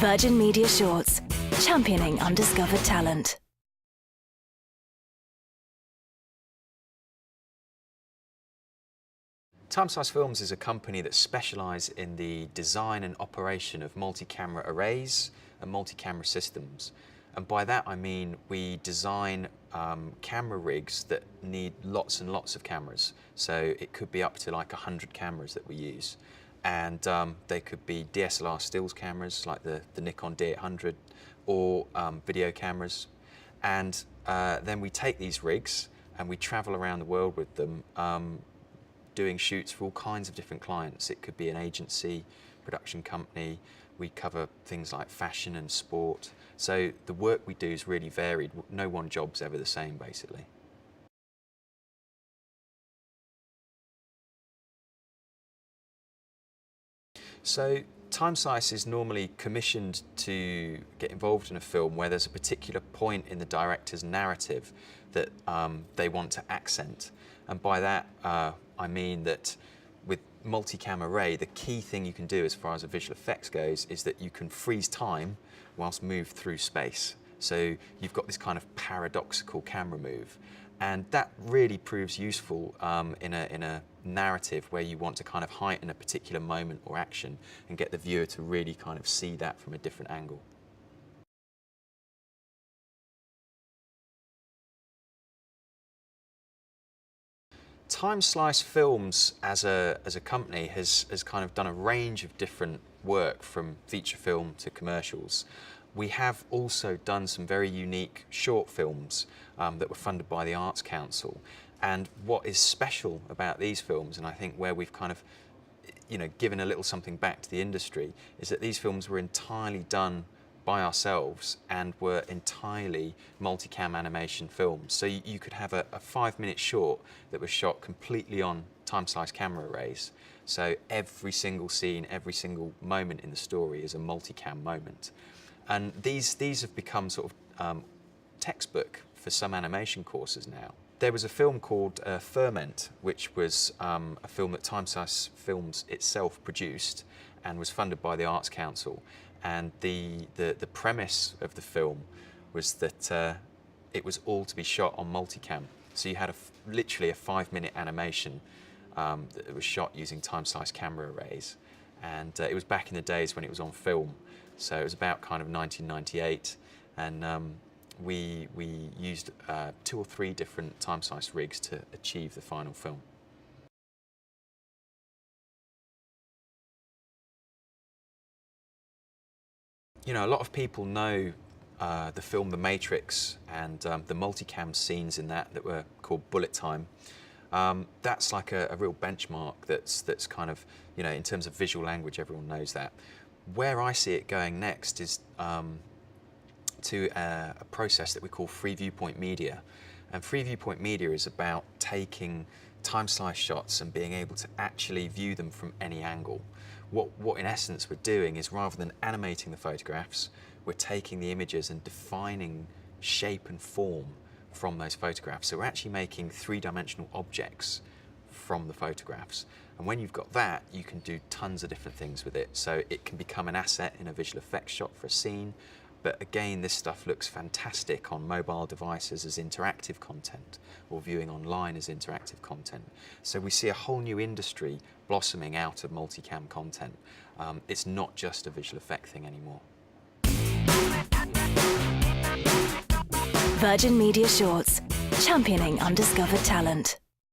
Virgin Media Shorts, championing undiscovered talent. Timeslice Films is a company that specialises in the design and operation of multi-camera arrays and multi-camera systems. And by that I mean we design camera rigs that need lots and lots of cameras. So it could be up to like 100 cameras that we use. And they could be DSLR stills cameras like the Nikon D800 or video cameras. And then we take these rigs and we travel around the world with them doing shoots for all kinds of different clients. It could be an agency, production company. We cover things like fashion and sport. So the work we do is really varied. No one job's ever the same, basically. So Timeslice is normally commissioned to get involved in a film where there's a particular point in the director's narrative that they want to accent. And by that, I mean that with multicam array, the key thing you can do as far as the visual effects goes is that you can freeze time whilst move through space. So you've got this kind of paradoxical camera move. And that really proves useful in a narrative where you want to kind of heighten a particular moment or action and get the viewer to really kind of see that from a different angle. Timeslice Films as a company has kind of done a range of different work from feature film to commercials. We have also done some very unique short films that were funded by the Arts Council. And what is special about these films, and I think where we've kind of given a little something back to the industry, is that these films were entirely done by ourselves and were entirely multicam animation films. So you could have a 5-minute short that was shot completely on Timeslice camera arrays. So every single scene, every single moment in the story is a multicam moment. And these have become sort of textbook for some animation courses now. There was a film called Ferment, which was a film that Timeslice Films itself produced and was funded by the Arts Council. And the premise of the film was that it was all to be shot on multicam. So you had literally a 5-minute animation that was shot using Timeslice camera arrays. And it was back in the days when it was on film. So it was about kind of 1998. And we used 2 or 3 different Timeslice rigs to achieve the final film. You know, a lot of people know the film The Matrix and the multicam scenes in that were called bullet time. That's like a real benchmark that's kind of, in terms of visual language, everyone knows that. Where I see it going next is to a process that we call free viewpoint media. And free viewpoint media is about taking Timeslice shots and being able to actually view them from any angle. What in essence we're doing is, rather than animating the photographs, we're taking the images and defining shape and form from those photographs. So we're actually making 3-dimensional objects from the photographs. And when you've got that, you can do tons of different things with it. So it can become an asset in a visual effects shot for a scene. But again, this stuff looks fantastic on mobile devices as interactive content, or viewing online as interactive content. So we see a whole new industry blossoming out of multicam content. It's not just a visual effect thing anymore. Virgin Media Shorts, championing undiscovered talent.